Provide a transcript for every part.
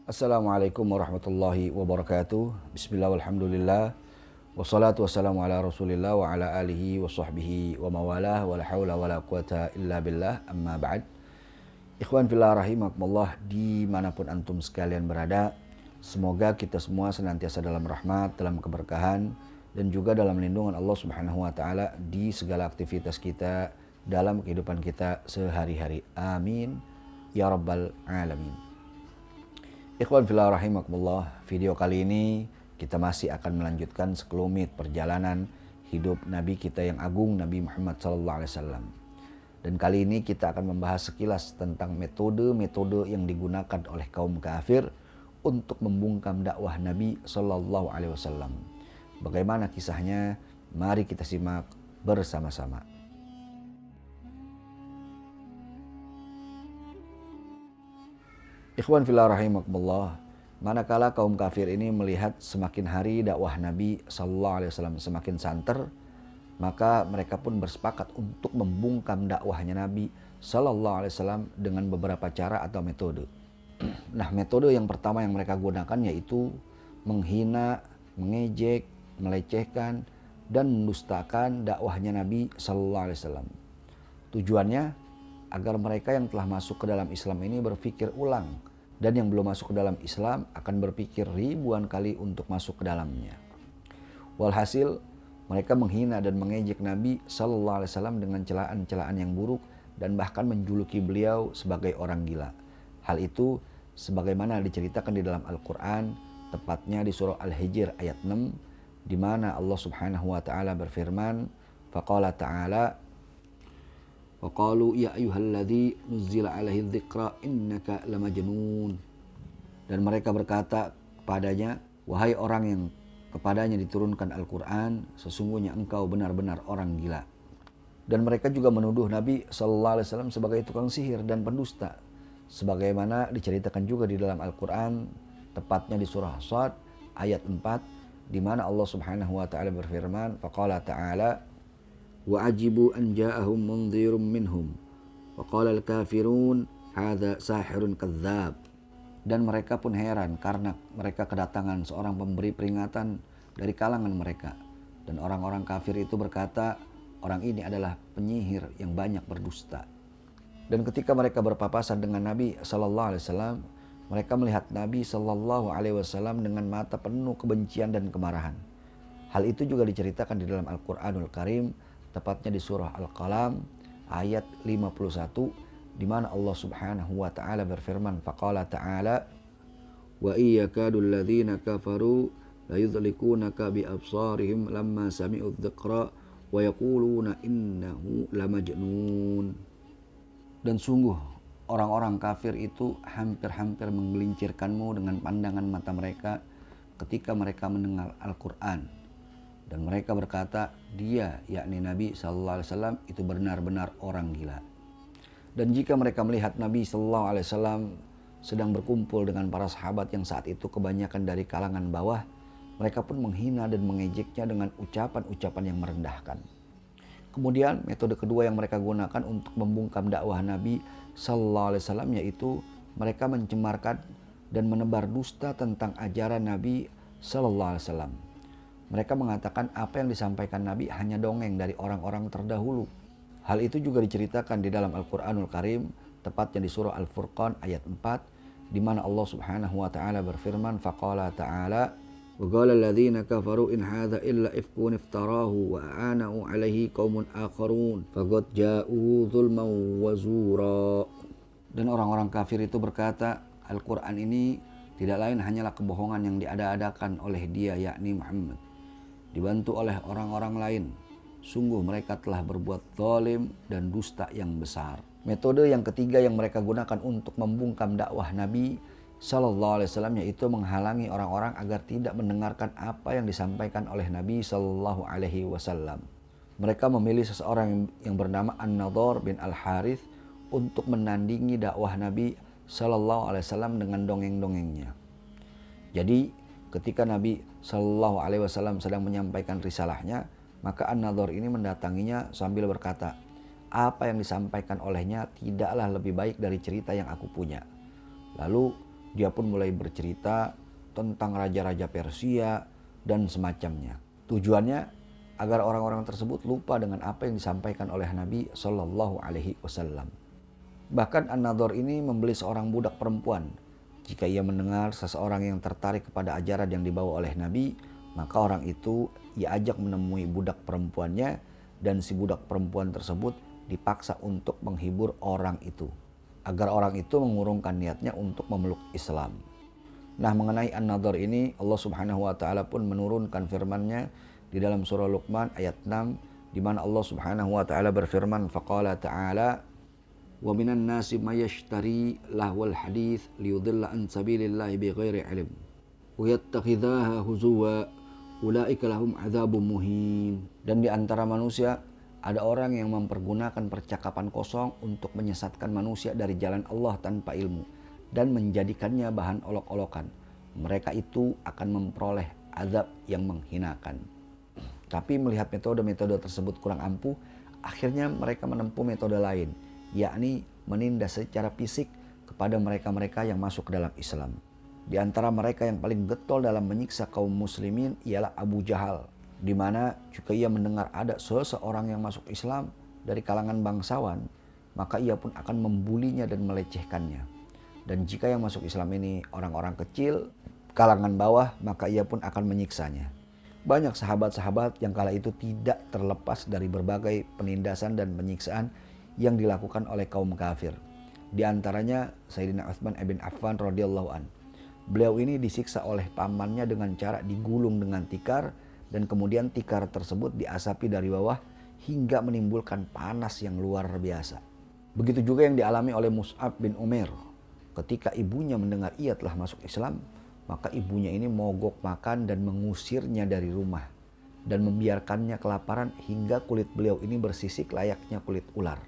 Assalamualaikum warahmatullahi wabarakatuh. Bismillah walhamdulillah. Wassalatu wassalamu ala rasulillah wa ala alihi wa sahbihi wa mawalah wa la hawla wa la quwata illa billah amma ba'd. Ikhwan fillah rahimakumullah, dimanapun antum sekalian berada, semoga kita semua senantiasa dalam rahmat, dalam keberkahan, dan juga dalam lindungan Allah subhanahu wa ta'ala di segala aktivitas kita dalam kehidupan kita sehari-hari. Amin ya rabbal alamin. Ikhwan fillah rahimakumullah, video kali ini kita masih akan melanjutkan sekelumit perjalanan hidup Nabi kita yang agung, Nabi Muhammad SAW. Dan kali ini kita akan membahas sekilas tentang metode-metode yang digunakan oleh kaum kafir untuk membungkam dakwah Nabi SAW. Bagaimana kisahnya? Mari kita simak bersama-sama. Ikhwan fillah rahimakumullah, manakala kaum kafir ini melihat semakin hari dakwah Nabi SAW semakin santer, maka mereka pun bersepakat untuk membungkam dakwahnya Nabi SAW dengan beberapa cara atau metode. Nah, metode yang pertama yang mereka gunakan yaitu menghina, mengejek, melecehkan, dan mendustakan dakwahnya Nabi SAW. Tujuannya agar mereka yang telah masuk ke dalam Islam ini berpikir ulang, dan yang belum masuk ke dalam Islam akan berpikir ribuan kali untuk masuk ke dalamnya. Walhasil, mereka menghina dan mengejek Nabi SAW dengan celaan-celaan yang buruk dan bahkan menjuluki beliau sebagai orang gila. Hal itu sebagaimana diceritakan di dalam Al-Quran, tepatnya di surah Al-Hijr ayat 6, di mana Allah Subhanahu wa Ta'ala berfirman, faqala ta'ala, وَقَالُوا يَا أَيُّهَا الَّذِي نُزِّلَ عَلَيْهِ الذِّكْرَ إِنَّكَ لَمَجْنُونَ. Dan mereka berkata kepadanya, wahai orang yang kepadanya diturunkan Al-Quran, sesungguhnya engkau benar-benar orang gila. Dan mereka juga menuduh Nabi SAW sebagai tukang sihir dan pendusta, sebagaimana diceritakan juga di dalam Al-Quran, tepatnya di surah Shad ayat 4, di mana Allah Subhanahu wa Ta'ala berfirman, faqala ta'ala, وَعَجِبُوا أَنْ جَاءَهُمْ مُنْذِرٌ مِّنْهُمْ وَقَالَ الْكَافِرُونَ هَذَا سَاحِرٌ كَذَّابٌ. Dan mereka pun heran karena mereka kedatangan seorang pemberi peringatan dari kalangan mereka. Dan orang-orang kafir itu berkata, orang ini adalah penyihir yang banyak berdusta. Dan ketika mereka berpapasan dengan Nabi SAW, mereka melihat Nabi SAW dengan mata penuh kebencian dan kemarahan. Hal itu juga diceritakan di dalam Al-Quranul Karim, tepatnya di surah Al-Qalam ayat 51, di mana Allah Subhanahu wa Ta'ala berfirman, faqala ta'ala, wa iyyakadu alladhina kafaru la yudhlikunaka bi absarihim lamma sami'u dzikra wa yaquluna innahu lamajnun. Dan sungguh orang-orang kafir itu hampir-hampir menggelincirkanmu dengan pandangan mata mereka ketika mereka mendengar Al-Quran. Dan mereka berkata, dia, yakni Nabi SAW, itu benar-benar orang gila. Dan jika mereka melihat Nabi SAW sedang berkumpul dengan para sahabat yang saat itu kebanyakan dari kalangan bawah, mereka pun menghina dan mengejeknya dengan ucapan-ucapan yang merendahkan. Kemudian metode kedua yang mereka gunakan untuk membungkam dakwah Nabi SAW yaitu mereka mencemarkan dan menebar dusta tentang ajaran Nabi SAW. Mereka mengatakan apa yang disampaikan Nabi hanya dongeng dari orang-orang terdahulu. Hal itu juga diceritakan di dalam Al-Quranul Karim, tepatnya di surah Al-Furqan ayat 4, di mana Allah Subhanahu wa Ta'ala berfirman, faqala ta'ala, وَقَالَ الَّذِينَ كَفَرُوا إِنْ هَذَا إِلَّا إِفْكٌ افْتَرَاهُ وَأَعَانَهُ عَلَيْهِ قَوْمٌ آخَرُونَ فَقَدْ جَاءُوا ظُلْمًا وَزُورًا. Dan orang-orang kafir itu berkata, Al-Quran ini tidak lain hanyalah kebohongan yang diada-adakan oleh dia, yakni Muhammad, dibantu oleh orang-orang lain. Sungguh mereka telah berbuat zalim dan dusta yang besar. Metode yang ketiga yang mereka gunakan untuk membungkam dakwah Nabi SAW yaitu menghalangi orang-orang agar tidak mendengarkan apa yang disampaikan oleh Nabi SAW. Mereka memilih seseorang yang bernama An-Nadhr bin Al-Harith untuk menandingi dakwah Nabi SAW dengan dongeng-dongengnya. Jadi ketika Nabi SAW sedang menyampaikan risalahnya, maka An-Nadhr ini mendatanginya sambil berkata, apa yang disampaikan olehnya tidaklah lebih baik dari cerita yang aku punya. Lalu Dia pun mulai bercerita tentang raja-raja Persia dan semacamnya. Tujuannya agar orang-orang tersebut lupa dengan apa yang disampaikan oleh Nabi Shallallahu Alaihi Wasallam. Bahkan An-Nadhr ini membeli seorang budak perempuan. Jika ia mendengar seseorang yang tertarik kepada ajaran yang dibawa oleh Nabi, maka orang itu ia ajak menemui budak perempuannya, dan si budak perempuan tersebut dipaksa untuk menghibur orang itu, agar orang itu mengurungkan niatnya untuk memeluk Islam. Nah, mengenai An-Nadhr ini, Allah Subhanahu wa taala pun menurunkan firman-Nya di dalam surah Luqman ayat 6, di mana Allah Subhanahu wa taala berfirman, faqala ta'ala, wa minan nasi may yashtari lahwal hadits liyudilla an sabilillahi bighairi ilm wa yattakhidhaha huzwa ulaika lahum adzabun muhin. Dan di antara manusia ada orang yang mempergunakan percakapan kosong untuk menyesatkan manusia dari jalan Allah tanpa ilmu dan menjadikannya bahan olok-olokan. Mereka itu akan memperoleh azab yang menghinakan. Tapi melihat metode-metode tersebut kurang ampuh, akhirnya mereka menempuh metode lain, yakni menindas secara fisik kepada mereka-mereka yang masuk ke dalam Islam. Di antara mereka yang paling getol dalam menyiksa kaum muslimin ialah Abu Jahal, di mana jika ia mendengar ada seseorang yang masuk Islam dari kalangan bangsawan, maka ia pun akan membulinya dan melecehkannya. Dan jika yang masuk Islam ini orang-orang kecil, kalangan bawah, maka ia pun akan menyiksanya. Banyak sahabat-sahabat yang kala itu tidak terlepas dari berbagai penindasan dan penyiksaan yang dilakukan oleh kaum kafir. Di antaranya Sayyidina Utsman bin Affan radhiyallahu an. Beliau ini disiksa oleh pamannya dengan cara digulung dengan tikar, dan kemudian tikar tersebut diasapi dari bawah hingga menimbulkan panas yang luar biasa. Begitu juga yang dialami oleh Mus'ab bin Umair. Ketika ibunya mendengar ia telah masuk Islam, maka ibunya ini mogok makan dan mengusirnya dari rumah dan membiarkannya kelaparan hingga kulit beliau ini bersisik layaknya kulit ular.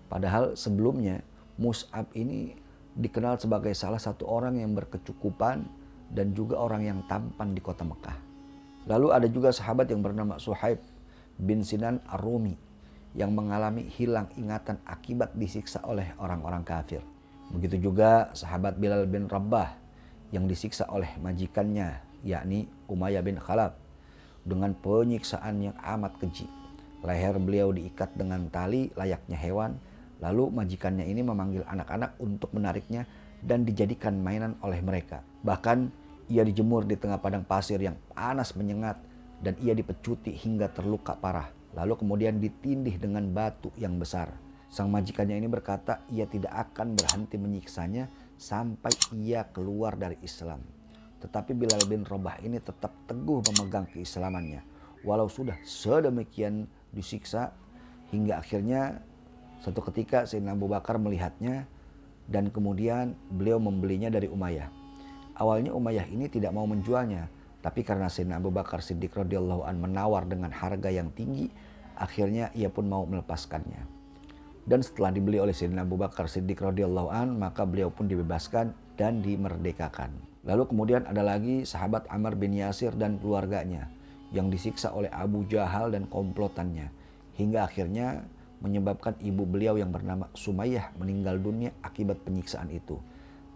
Padahal sebelumnya Mus'ab ini dikenal sebagai salah satu orang yang berkecukupan dan juga orang yang tampan di kota Mekah. Lalu ada juga sahabat yang bernama Suhaib bin Sinan Ar-Rumi yang mengalami hilang ingatan akibat disiksa oleh orang-orang kafir. Begitu juga sahabat Bilal bin Rabah yang disiksa oleh majikannya, yakni Umayyah bin Khalaf, dengan penyiksaan yang amat keji. Leher beliau diikat dengan tali layaknya hewan, lalu majikannya ini memanggil anak-anak untuk menariknya dan dijadikan mainan oleh mereka. Bahkan ia dijemur di tengah padang pasir yang panas menyengat dan ia dipecuti hingga terluka parah. Lalu kemudian ditindih dengan batu yang besar. Sang majikannya ini berkata ia tidak akan berhenti menyiksanya sampai ia keluar dari Islam. Tetapi Bilal bin Rabah ini tetap teguh memegang keislamannya walau sudah sedemikian disiksa, hingga akhirnya suatu ketika Sayyidina Abu Bakar melihatnya dan kemudian beliau membelinya dari Umayyah. Awalnya Umayyah ini tidak mau menjualnya, tapi karena Sayyidina Abu Bakar Siddiq radhiyallahu an menawar dengan harga yang tinggi, akhirnya ia pun mau melepaskannya. Dan setelah dibeli oleh Sayyidina Abu Bakar Siddiq radhiyallahu an, maka beliau pun dibebaskan dan dimerdekakan. Lalu kemudian ada lagi sahabat Ammar bin Yasir dan keluarganya yang disiksa oleh Abu Jahal dan komplotannya, hingga akhirnya menyebabkan ibu beliau yang bernama Sumayyah meninggal dunia akibat penyiksaan itu.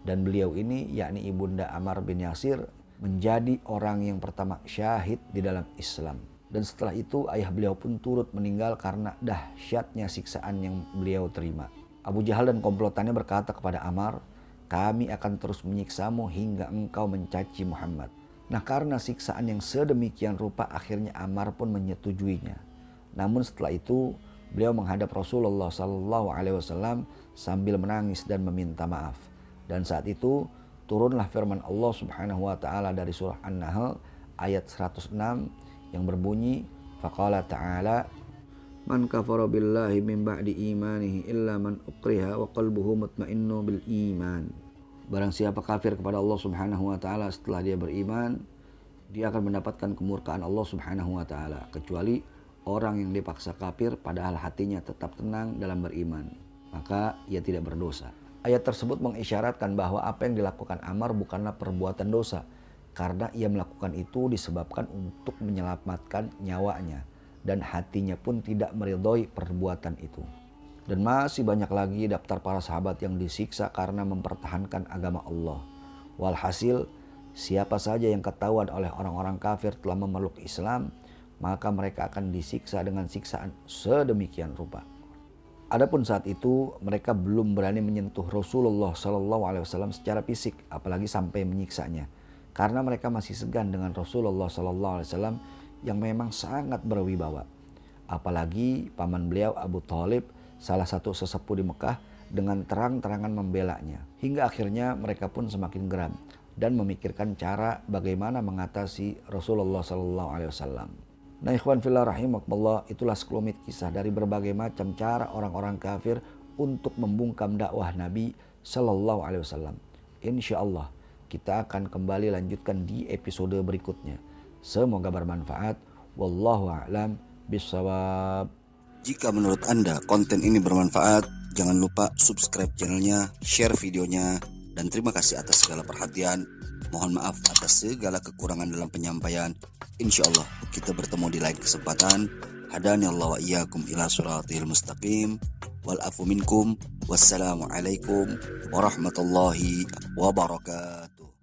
Dan beliau ini, yakni ibunda Ammar bin Yasir, menjadi orang yang pertama syahid di dalam Islam. Dan setelah itu ayah beliau pun turut meninggal karena dahsyatnya siksaan yang beliau terima. Abu Jahal dan komplotannya berkata kepada Ammar, kami akan terus menyiksamu hingga engkau mencaci Muhammad. Nah, karena siksaan yang sedemikian rupa, akhirnya Ammar pun menyetujuinya. Namun setelah itu beliau menghadap Rasulullah SAW sambil menangis dan meminta maaf. Dan saat itu turunlah firman Allah Subhanahu wa taala dari surah An-Nahl ayat 106 yang berbunyi, faqala ta'ala, man kafara billahi min ba'di imanihi illa man ukriha wa qalbuhu mutmainnu bil iman. Barang siapa kafir kepada Allah Subhanahu wa taala setelah dia beriman, dia akan mendapatkan kemurkaan Allah Subhanahu wa taala, kecuali orang yang dipaksa kafir padahal hatinya tetap tenang dalam beriman, maka ia tidak berdosa. Ayat tersebut mengisyaratkan bahwa apa yang dilakukan Ammar bukanlah perbuatan dosa, karena ia melakukan itu disebabkan untuk menyelamatkan nyawanya, dan hatinya pun tidak meridhoi perbuatan itu. Dan masih banyak lagi daftar para sahabat yang disiksa karena mempertahankan agama Allah. Walhasil, siapa saja yang ketahuan oleh orang-orang kafir telah memeluk Islam, maka mereka akan disiksa dengan siksaan sedemikian rupa. Adapun saat itu mereka belum berani menyentuh Rasulullah SAW secara fisik, apalagi sampai menyiksanya, karena mereka masih segan dengan Rasulullah SAW yang memang sangat berwibawa. Apalagi paman beliau Abu Thalib, salah satu sesepuh di Mekah, dengan terang-terangan membelanya. Hingga akhirnya mereka pun semakin geram dan memikirkan cara bagaimana mengatasi Rasulullah SAW. Nah ikhwan fillah rahimakumullah, itulah sekelumit kisah dari berbagai macam cara orang-orang kafir untuk membungkam dakwah Nabi SAW. Insya Allah kita akan kembali lanjutkan di episode berikutnya. Semoga bermanfaat. Wallahu a'lam bishawab. Jika menurut Anda konten ini bermanfaat, jangan lupa subscribe channelnya, share videonya, dan terima kasih atas segala perhatian. Mohon maaf atas segala kekurangan dalam penyampaian. Insya Allah kita bertemu di lain kesempatan. Hadani Allah wa iyyakum ila siratil mustaqim. Wal afu minkum. Wassalamualaikum warahmatullahi wabarakatuh.